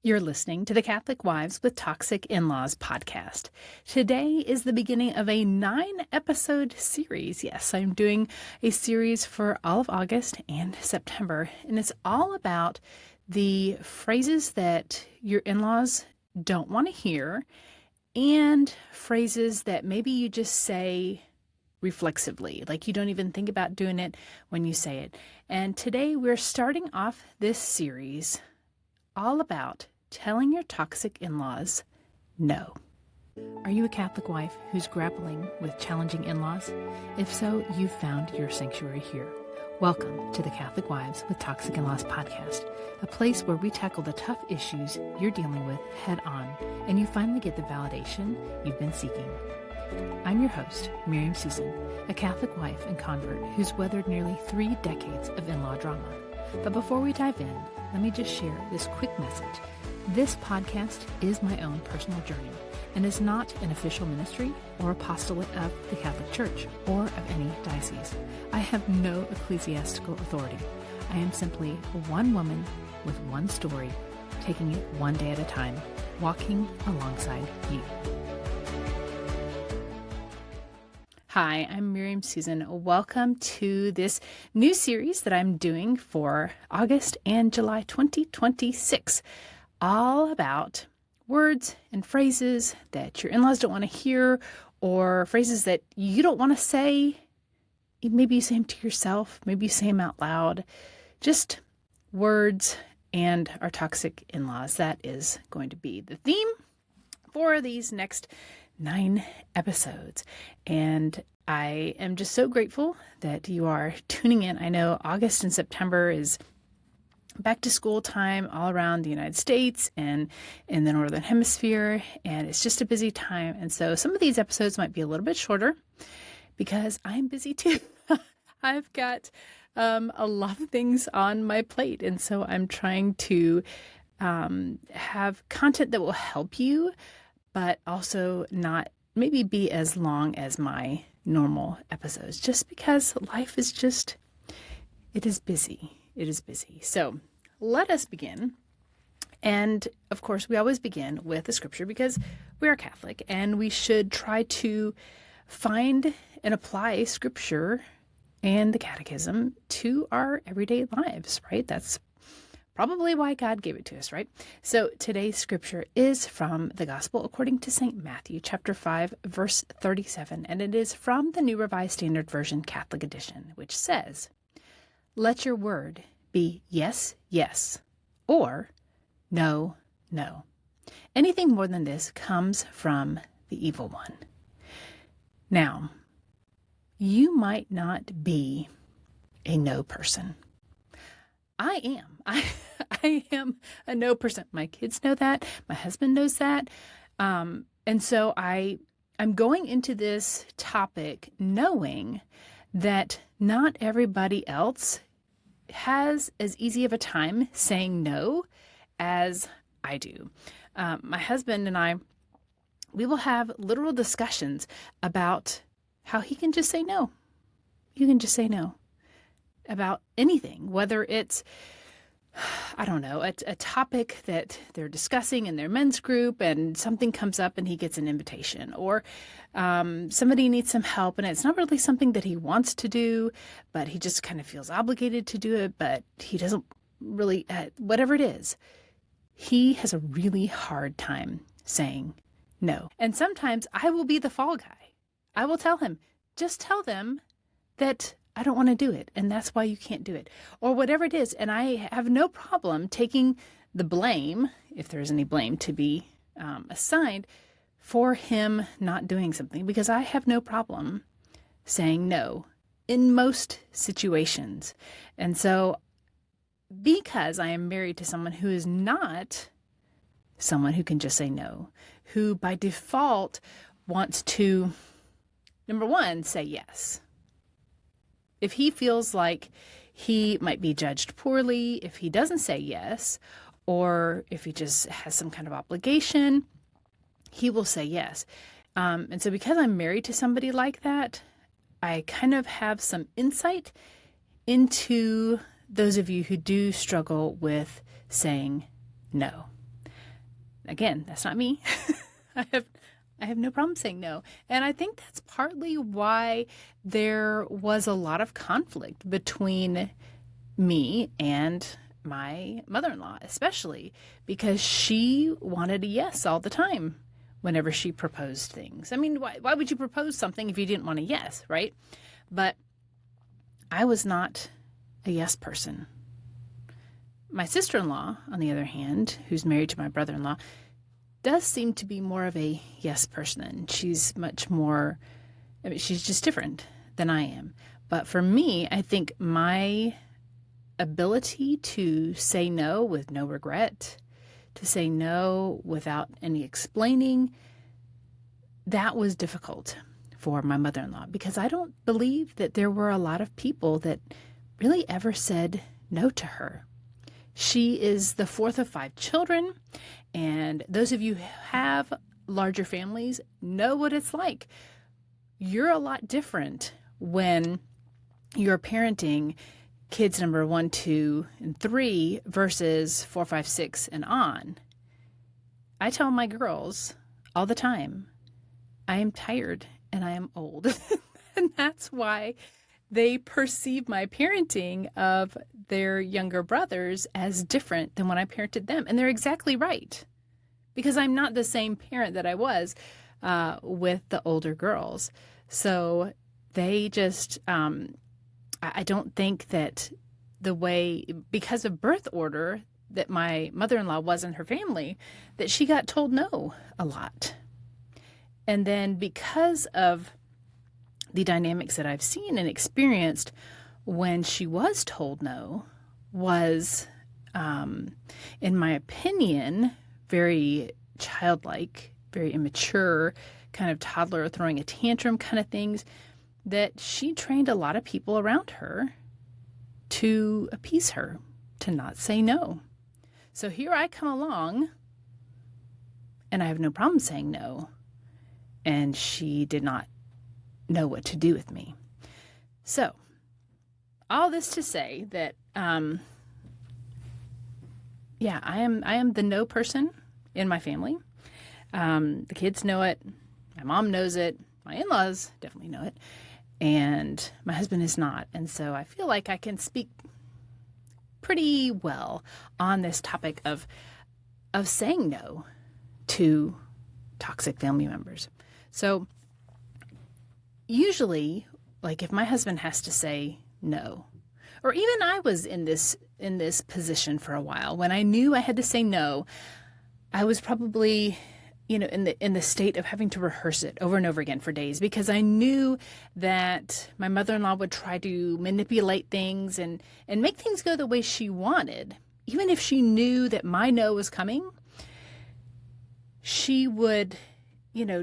You're listening to the Catholic Wives with Toxic In-Laws podcast. Today is the beginning of a 9-episode series. Yes, I'm doing a series for all of August and September, and it's all about the phrases that your in-laws don't want to hear and phrases that maybe you just say reflexively, like you don't even think about doing it when you say it. And today we're starting off this series all about telling your toxic in-laws no. Are you a Catholic wife who's grappling with challenging in-laws? If so, you've found your sanctuary here. Welcome to the Catholic Wives with Toxic In-Laws podcast, a place where we tackle the tough issues you're dealing with head on, and you finally get the validation you've been seeking. I'm your host, Miriam Susan, a Catholic wife and convert who's weathered nearly 3 decades of in-law drama. But before we dive in, let me just share this quick message. This podcast is my own personal journey and is not an official ministry or apostolate of the Catholic Church or of any diocese. I have no ecclesiastical authority. I am simply one woman with one story, taking it one day at a time, walking alongside you. Hi, I'm Miriam Susan. Welcome to this new series that I'm doing for August and July 2026, all about words and phrases that your in-laws don't want to hear, or phrases that you don't want to say. Maybe you say them to yourself, maybe you say them out loud. Just words and our toxic in-laws. That is going to be the theme for these next 9 episodes. And I am just so grateful that you are tuning in. I know August and September is back to school time all around the United States and in the Northern Hemisphere, and it's just a busy time. And so some of these episodes might be a little bit shorter because I'm busy too. I've got a lot of things on my plate, and so I'm trying to have content that will help you, but also not maybe be as long as my normal episodes, just because life is just, it is busy. It is busy. So let us begin. And of course, we always begin with the scripture because we are Catholic and we should try to find and apply scripture and the catechism to our everyday lives, right? That's probably why God gave it to us, right? So today's scripture is from the Gospel according to St. Matthew, chapter 5, verse 37, and it is from the New Revised Standard Version Catholic Edition, which says, "Let your word be yes, yes, or no, no. Anything more than this comes from the evil one." Now, you might not be a no person. I am. I am a no person. My kids know that. My husband knows that. And so I'm going into this topic knowing that not everybody else has as easy of a time saying no as I do. My husband and I, we will have literal discussions about how he can just say no. You can just say no about anything, whether it's, I don't know, a topic that they're discussing in their men's group and something comes up and he gets an invitation, or somebody needs some help and it's not really something that he wants to do, but he just kind of feels obligated to do it, but he doesn't really, whatever it is, he has a really hard time saying no. And sometimes I will be the fall guy. I will tell him, just tell them that I don't want to do it, and that's why you can't do it, or whatever it is. And I have no problem taking the blame, if there's any blame to be assigned, for him not doing something, because I have no problem saying no in most situations. And so because I am married to someone who is not someone who can just say no, who by default wants to, number one, say yes. If he feels like he might be judged poorly if he doesn't say yes, or if he just has some kind of obligation, he will say yes. And so because I'm married to somebody like that, I kind of have some insight into those of you who do struggle with saying no. again, that's not me. I have no problem saying no. And I think that's partly why there was a lot of conflict between me and my mother-in-law, especially because she wanted a yes all the time whenever she proposed things. I mean, why would you propose something if you didn't want a yes, right? But I was not a yes person. My sister-in-law, on the other hand, who's married to my brother-in-law, does seem to be more of a yes person. She's much more, I mean, she's just different than I am. But for me, I think my ability to say no with no regret, to say no without any explaining, that was difficult for my mother-in-law, because I don't believe that there were a lot of people that really ever said no to her. She is the fourth of 5 children, and those of you who have larger families know what it's like. You're a lot different when you're parenting kids number 1, 2, and 3 versus 4, 5, 6, and on. I tell my girls all the time, I am tired and I am old. And that's why they perceive my parenting of their younger brothers as different than when I parented them. And they're exactly right, because I'm not the same parent that I was with the older girls. So they just, I don't think that the way, because of birth order, that my mother-in-law was in her family, that she got told no a lot. And then because of the dynamics that I've seen and experienced when she was told no was, in my opinion, very childlike, very immature, kind of toddler throwing a tantrum kind of things, that she trained a lot of people around her to appease her, to not say no. So here I come along, and I have no problem saying no, and she did not know what to do with me. So all this to say that, I am the no person in my family. The kids know it. My mom knows it. My in-laws definitely know it. And my husband is not. And so I feel like I can speak pretty well on this topic of saying no to toxic family members. So usually, like if my husband has to say no, or even I was in this position for a while, when I knew I had to say no, I was probably, in the state of having to rehearse it over and over again for days, because I knew that my mother-in-law would try to manipulate things and make things go the way she wanted. Even if she knew that my no was coming, she would,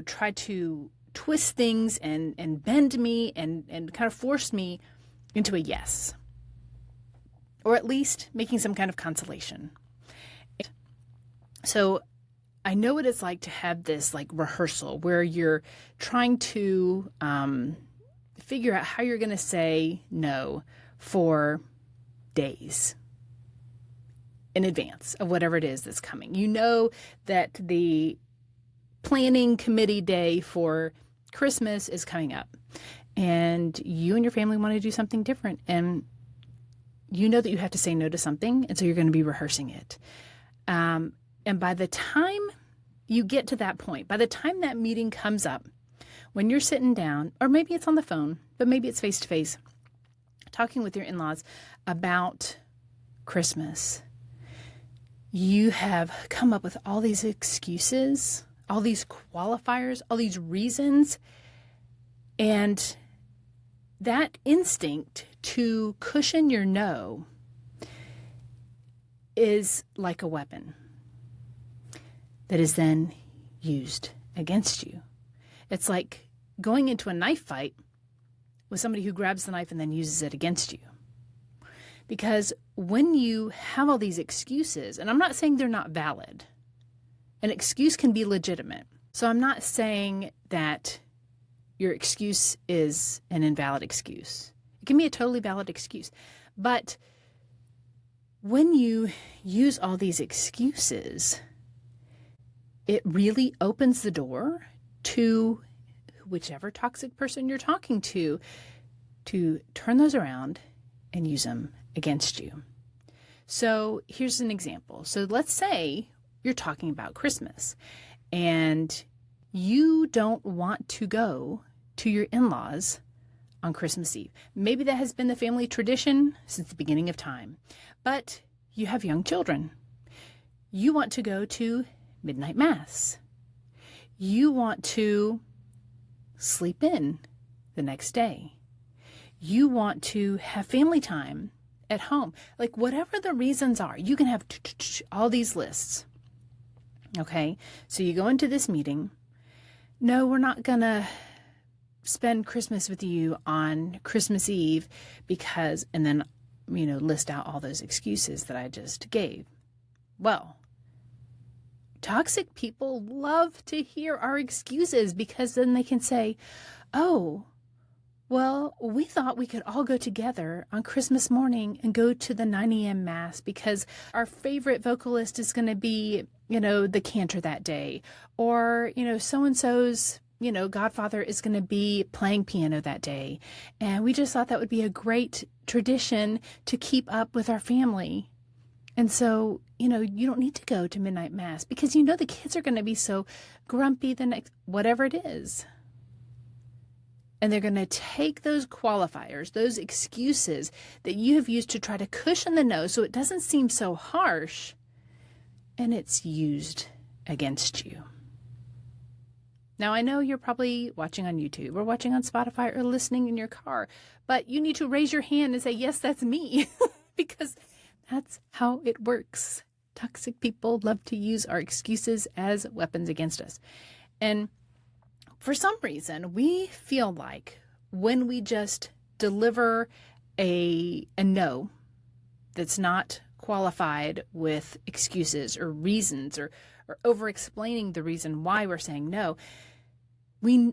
try to twist things and bend me and kind of force me into a yes, or at least making some kind of consolation. So I know what it's like to have this like rehearsal where you're trying to figure out how you're going to say no for days in advance of whatever it is that's coming. You know that the planning committee day for Christmas is coming up, and you and your family want to do something different, and you know that you have to say no to something, and so you're going to be rehearsing it. And by the time you get to that point, by the time that meeting comes up, when you're sitting down, or maybe it's on the phone, but maybe it's face-to-face, talking with your in-laws about Christmas, you have come up with all these excuses, all these qualifiers, all these reasons, and that instinct to cushion your no is like a weapon that is then used against you. It's like going into a knife fight with somebody who grabs the knife and then uses it against you. Because when you have all these excuses, and I'm not saying they're not valid, an excuse can be legitimate. So I'm not saying that your excuse is an invalid excuse. It can be a totally valid excuse. But when you use all these excuses, it really opens the door to whichever toxic person you're talking to turn those around and use them against you. So here's an example. So let's say you're talking about Christmas and you don't want to go to your in-laws on Christmas Eve. Maybe that has been the family tradition since the beginning of time, but you have young children. You want to go to midnight mass. You want to sleep in the next day. You want to have family time at home. Like whatever the reasons are, you can have all these lists. Okay, so you go into this meeting. No, we're not going to spend Christmas with you on Christmas Eve because, and then, list out all those excuses that I just gave. Well, toxic people love to hear our excuses because then they can say, oh, well, we thought we could all go together on Christmas morning and go to the 9 a.m. Mass because our favorite vocalist is going to be, the cantor that day. Or, so-and-so's, godfather is going to be playing piano that day. And we just thought that would be a great tradition to keep up with our family. And so, you don't need to go to midnight mass because the kids are going to be so grumpy the next, whatever it is. And they're going to take those qualifiers, those excuses that you have used to try to cushion the no so it doesn't seem so harsh, and it's used against you. Now, I know you're probably watching on YouTube or watching on Spotify or listening in your car, but you need to raise your hand and say, yes, that's me, because that's how it works. Toxic people love to use our excuses as weapons against us. And for some reason, we feel like when we just deliver a no that's not qualified with excuses or reasons or over-explaining the reason why we're saying no,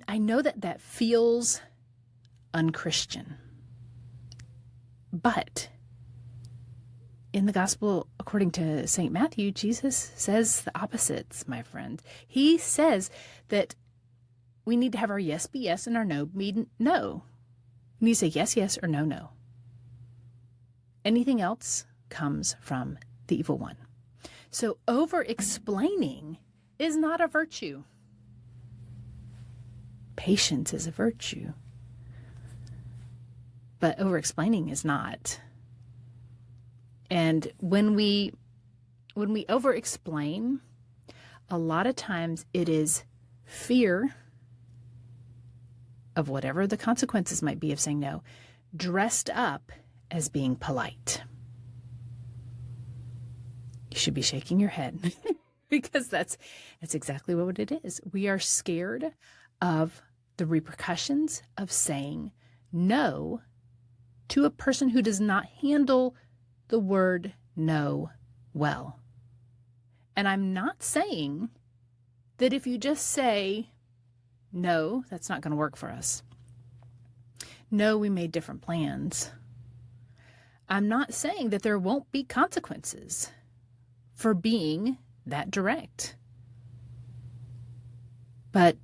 I know that feels unchristian. But in the gospel, according to St. Matthew, Jesus says the opposites, my friend. He says that we need to have our yes be yes and our no be no. We need to say yes, yes, or no, no. Anything else comes from the evil one. So over-explaining is not a virtue. Patience is a virtue. But over-explaining is not. And when we over-explain, a lot of times it is fear of whatever the consequences might be of saying no, dressed up as being polite. You should be shaking your head because that's exactly what it is. We are scared of the repercussions of saying no to a person who does not handle the word no well. And I'm not saying that if you just say, no, that's not going to work for us. No, we made different plans. I'm not saying that there won't be consequences for being that direct. But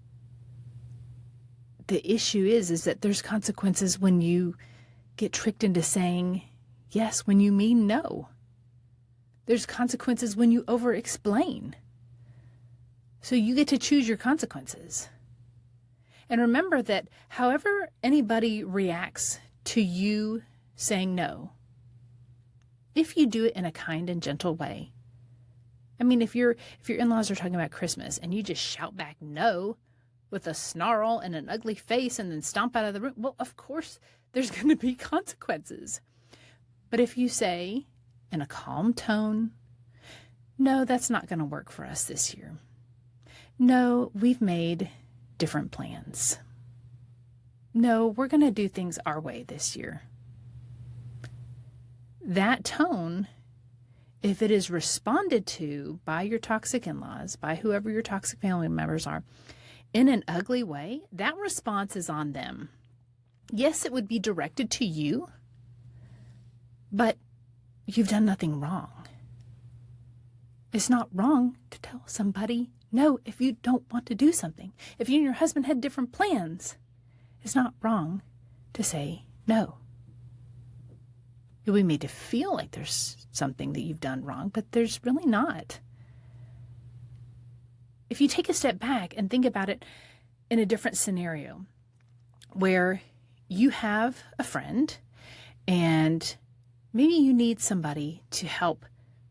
the issue is that there's consequences when you get tricked into saying yes when you mean no. There's consequences when you over-explain. So you get to choose your consequences. And remember that however anybody reacts to you saying no, if you do it in a kind and gentle way, I mean, if your in-laws are talking about Christmas and you just shout back no with a snarl and an ugly face and then stomp out of the room, well, of course there's going to be consequences. But if you say in a calm tone, no, that's not going to work for us this year. No, we've made different plans. No, we're going to do things our way this year. That tone, if it is responded to by your toxic in-laws, by whoever your toxic family members are, in an ugly way, that response is on them. Yes, it would be directed to you, but you've done nothing wrong. It's not wrong to tell somebody no if you don't want to do something. If you and your husband had different plans, it's not wrong to say no. You'll be made to feel like there's something that you've done wrong, but there's really not. If you take a step back and think about it in a different scenario where you have a friend and maybe you need somebody to help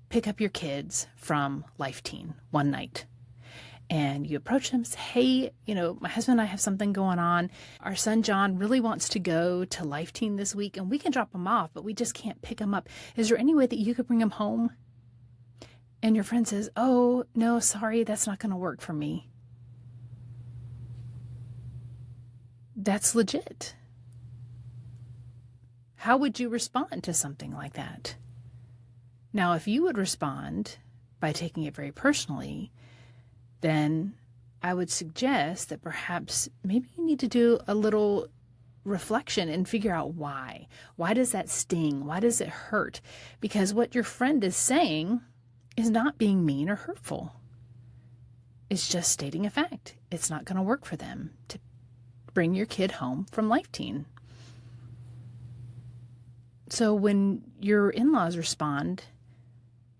pick up your kids from Life Teen one night. And you approach them and say, hey, my husband and I have something going on. Our son John really wants to go to Life Teen this week, and we can drop him off, but we just can't pick him up. Is there any way that you could bring him home? And your friend says, oh, no, sorry, that's not going to work for me. That's legit. How would you respond to something like that? Now, if you would respond by taking it very personally, then I would suggest that perhaps maybe you need to do a little reflection and figure out why. Why does that sting? Why does it hurt? Because what your friend is saying is not being mean or hurtful. It's just stating a fact. It's not going to work for them to bring your kid home from Life Teen. So when your in-laws respond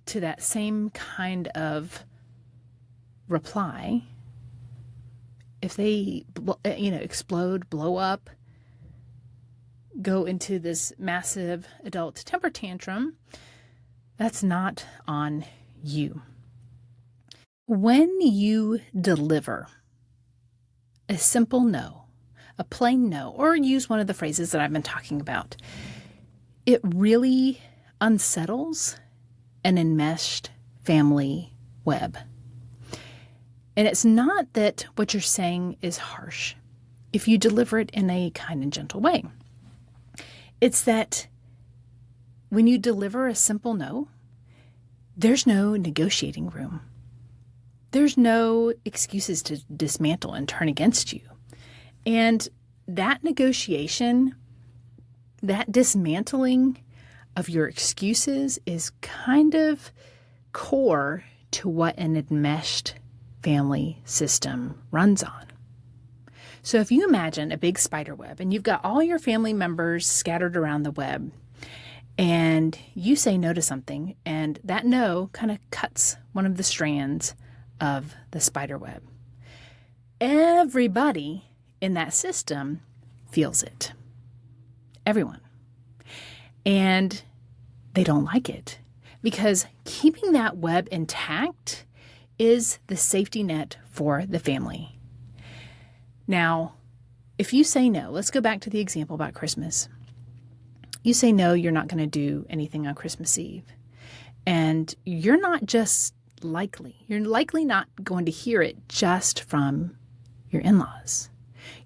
to that same kind of reply, if they explode, blow up, go into this massive adult temper tantrum, that's not on you. When you deliver a simple no, a plain no, or use one of the phrases that I've been talking about, it really unsettles an enmeshed family web. And it's not that what you're saying is harsh if you deliver it in a kind and gentle way. It's that when you deliver a simple no, there's no negotiating room. There's no excuses to dismantle and turn against you. And that negotiation, that dismantling of your excuses is kind of core to what an enmeshed family system runs on. So if you imagine a big spider web and you've got all your family members scattered around the web and you say no to something and that no kind of cuts one of the strands of the spider web, everybody in that system feels it. Everyone. And they don't like it because keeping that web intact is the safety net for the family. Now, if you say no, let's go back to the example about Christmas. You say no, you're not going to do anything on Christmas Eve. And you're likely not going to hear it just from your in-laws.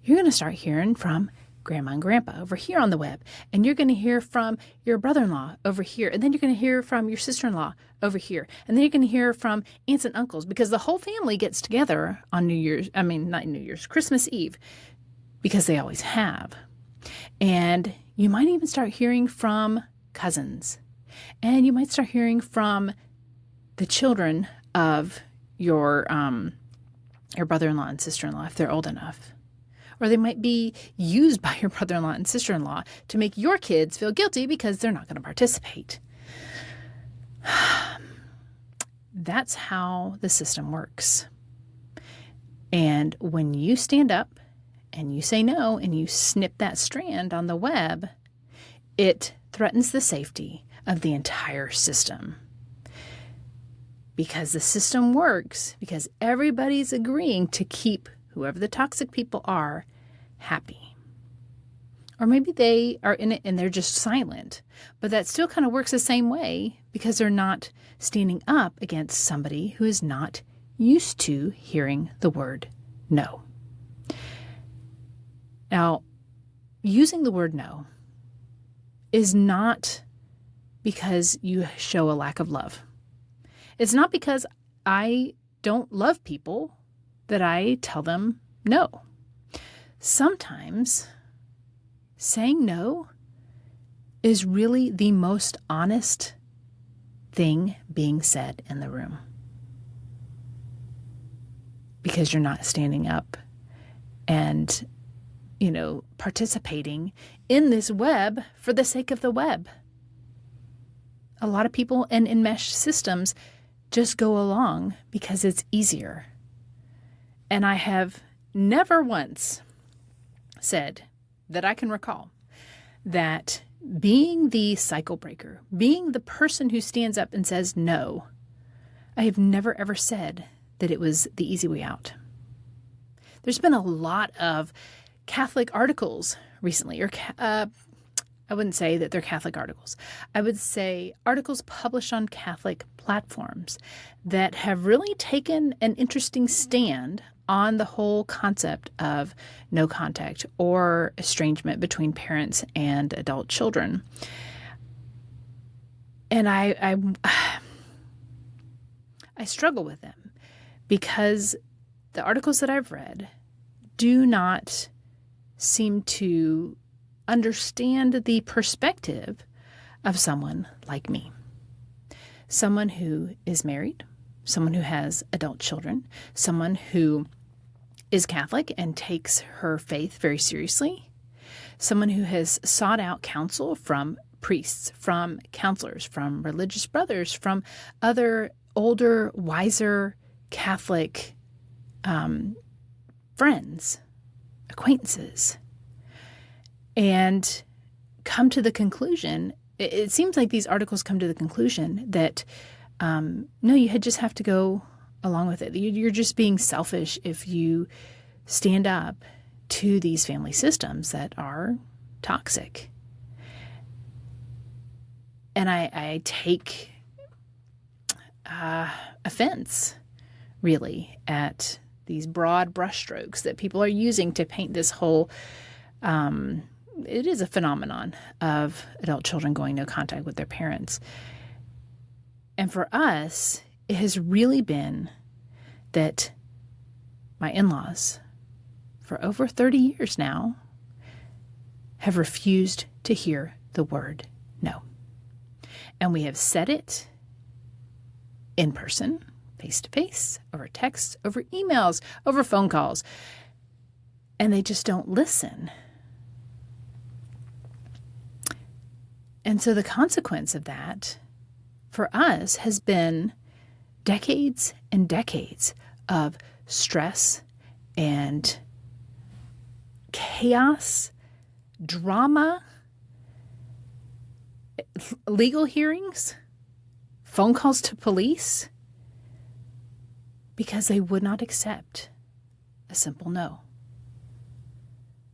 You're going to start hearing from Grandma and Grandpa over here on the web. And you're going to hear from your brother-in-law over here. And then you're going to hear from your sister-in-law over here. And then you're going to hear from aunts and uncles because the whole family gets together on Christmas Eve, because they always have. And you might even start hearing from cousins. And you might start hearing from the children of your brother-in-law and sister-in-law if they're old enough. Or they might be used by your brother-in-law and sister-in-law to make your kids feel guilty because they're not going to participate. That's how the system works. And when you stand up and you say no and you snip that strand on the web, it threatens the safety of the entire system. Because the system works because everybody's agreeing to keep whoever the toxic people are happy. Or maybe they are in it and they're just silent. But that still kind of works the same way because they're not standing up against somebody who is not used to hearing the word no. Now, using the word no is not because you show a lack of love. It's not because I don't love people that I tell them no. Sometimes saying no is really the most honest thing being said in the room. because you're not standing up and, participating in this web for the sake of the web. A lot of people in enmeshed systems just go along because it's easier. And I have never once said that I can recall that being the cycle breaker, being the person who stands up and says no, I have never ever said that it was the easy way out. There's been a lot of Catholic articles recently, or I wouldn't say that they're Catholic articles. I would say articles published on Catholic platforms that have really taken an interesting stand on the whole concept of no contact or estrangement between parents and adult children. And I struggle with them because the articles that I've read do not seem to understand the perspective of someone like me. Someone who is married, someone who has adult children, someone who is Catholic and takes her faith very seriously, someone who has sought out counsel from priests, from counselors, from religious brothers, from other older, wiser Catholic friends, acquaintances, and come to the conclusion, it seems like these articles come to the conclusion that, no, you just have to go along with it. You're just being selfish if you stand up to these family systems that are toxic. And I take offense, really, at these broad brushstrokes that people are using to paint this whole, it is a phenomenon of adult children going no contact with their parents. And for us, it has really been that my in-laws, for over 30 years now, have refused to hear the word no. And we have said it in person, face-to-face, over text, over emails, over phone calls, and they just don't listen. And so the consequence of that for us has been decades and decades of stress and chaos, drama, legal hearings, phone calls to police, because they would not accept a simple no.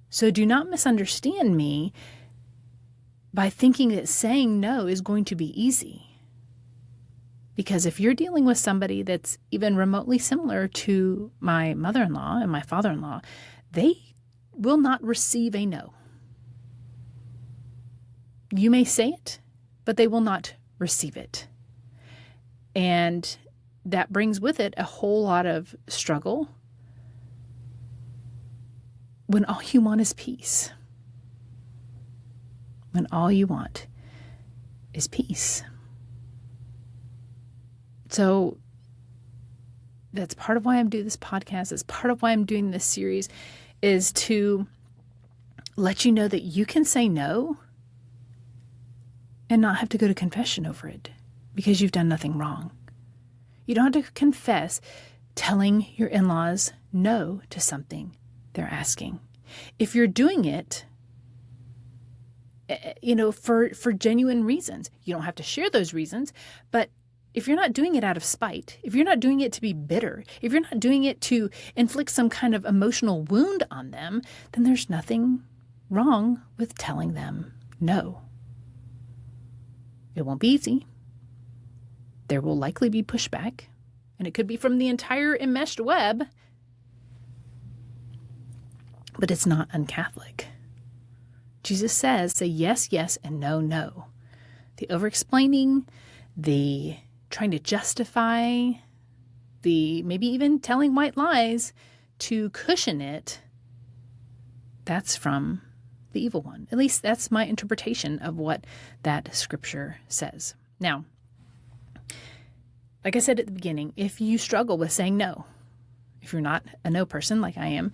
So do not misunderstand me by thinking that saying no is going to be easy. Because if you're dealing with somebody that's even remotely similar to my mother-in-law and my father-in-law, they will not receive a no. You may say it, but they will not receive it. And that brings with it a whole lot of struggle when all you want is peace. When all you want is peace. So that's part of why I'm doing this podcast. It's part of why I'm doing this series, is to let you know that you can say no and not have to go to confession over it because you've done nothing wrong. You don't have to confess telling your in-laws no to something they're asking. If you're doing it, for genuine reasons, you don't have to share those reasons, but if you're not doing it out of spite, if you're not doing it to be bitter, if you're not doing it to inflict some kind of emotional wound on them, then there's nothing wrong with telling them no. It won't be easy. There will likely be pushback, and it could be from the entire enmeshed web, but it's not un-Catholic. Jesus says, say yes, yes, and no, no. The overexplaining, the trying to justify, the maybe even telling white lies to cushion it, that's from the evil one. At least that's my interpretation of what that scripture says. Now, like I said at the beginning, if you struggle with saying no, if you're not a no person like I am,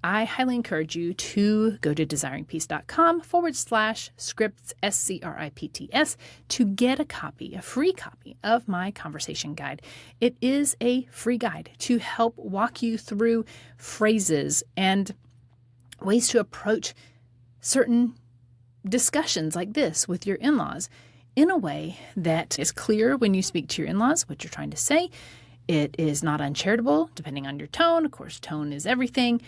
I highly encourage you to go to desiringpeace.com/scripts, SCRIPTS, to get a free copy of my conversation guide. It is a free guide to help walk you through phrases and ways to approach certain discussions like this with your in-laws in a way that is clear when you speak to your in-laws what you're trying to say. It is not uncharitable, depending on your tone. Of course, tone is everything.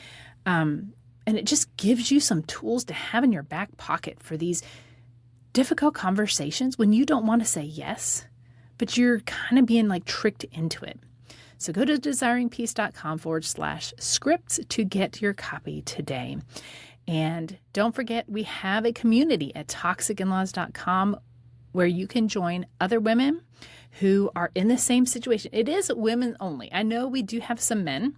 And it just gives you some tools to have in your back pocket for these difficult conversations when you don't want to say yes, but you're kind of being like tricked into it. So go to desiringpeace.com/scripts to get your copy today. And don't forget, we have a community at toxicinlaws.com where you can join other women who are in the same situation. It is women only. I know we do have some men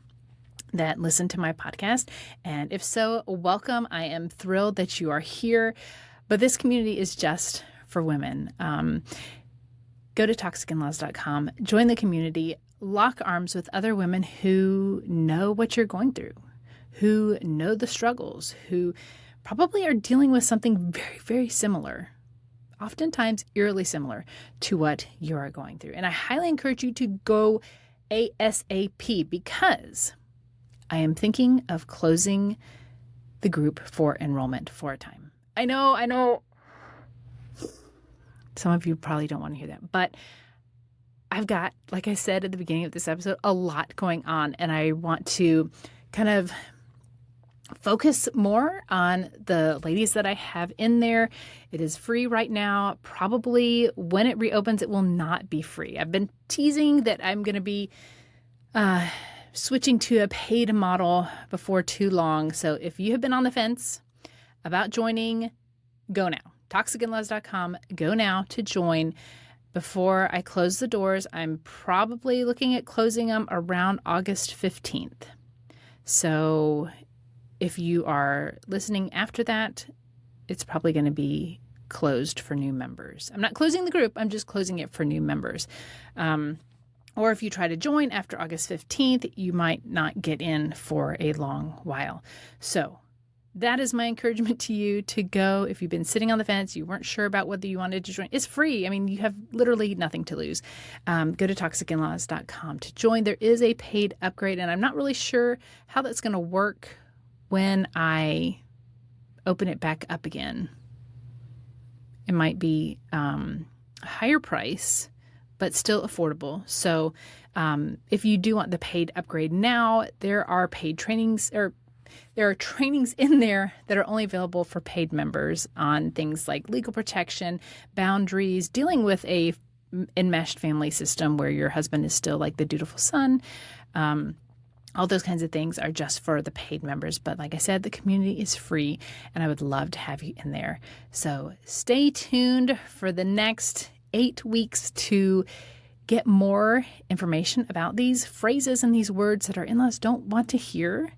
that listen to my podcast, and if so, welcome. I am thrilled that you are here, but this community is just for women. Go to toxicinlaws.com, join the community, lock arms with other women who know what you're going through, who know the struggles, who probably are dealing with something very, very similar, oftentimes eerily similar to what you are going through. And I highly encourage you to go ASAP, because I am thinking of closing the group for enrollment for a time. I know. Some of you probably don't want to hear that, but I've got, like I said at the beginning of this episode, a lot going on, and I want to kind of focus more on the ladies that I have in there. It is free right now. Probably when it reopens, it will not be free. I've been teasing that I'm going to be switching to a paid model before too long. So if you have been on the fence about joining, go now. toxicinlaws.com. Go now to join before I close the doors. I'm probably looking at closing them around August 15th. So if you are listening after that, it's probably going to be closed for new members. I'm not closing the group. I'm just closing it for new members. Or if you try to join after August 15th, you might not get in for a long while. So that is my encouragement to you to go. If you've been sitting on the fence, you weren't sure about whether you wanted to join, it's free. I mean, you have literally nothing to lose. Go to toxicinlaws.com to join. There is a paid upgrade, and I'm not really sure how that's going to work when I open it back up again. It might be a higher price, but still affordable. So if you do want the paid upgrade now, there are paid trainings, or there are trainings in there that are only available for paid members on things like legal protection, boundaries, dealing with a enmeshed family system where your husband is still like the dutiful son. All those kinds of things are just for the paid members. But like I said, the community is free, and I would love to have you in there. So stay tuned for the next 8 weeks to get more information about these phrases and these words that our in-laws don't want to hear,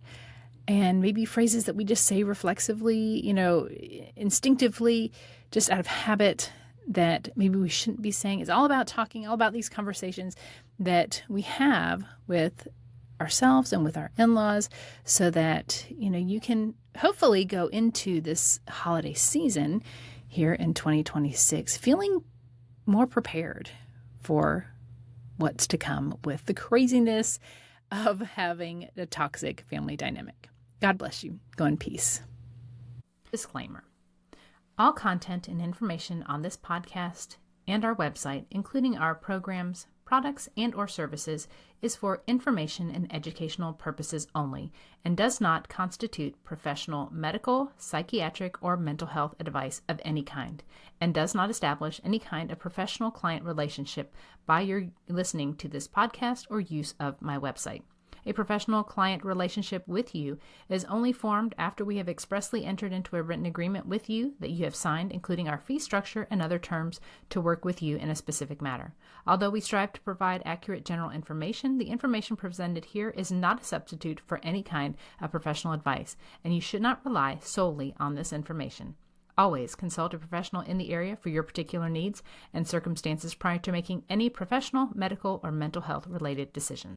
and maybe phrases that we just say reflexively, instinctively, just out of habit, that maybe we shouldn't be saying. It's all about talking, all about these conversations that we have with ourselves and with our in-laws, so that, you can hopefully go into this holiday season here in 2026 feeling more prepared for what's to come with the craziness of having a toxic family dynamic. God bless you. Go in peace. Disclaimer. All content and information on this podcast and our website, including our programs, products, and or services, is for information and educational purposes only and does not constitute professional medical, psychiatric, or mental health advice of any kind, and does not establish any kind of professional client relationship by your listening to this podcast or use of my website. A professional client relationship with you is only formed after we have expressly entered into a written agreement with you that you have signed, including our fee structure and other terms to work with you in a specific matter. Although we strive to provide accurate general information, the information presented here is not a substitute for any kind of professional advice, and you should not rely solely on this information. Always consult a professional in the area for your particular needs and circumstances prior to making any professional, medical, or mental health related decisions.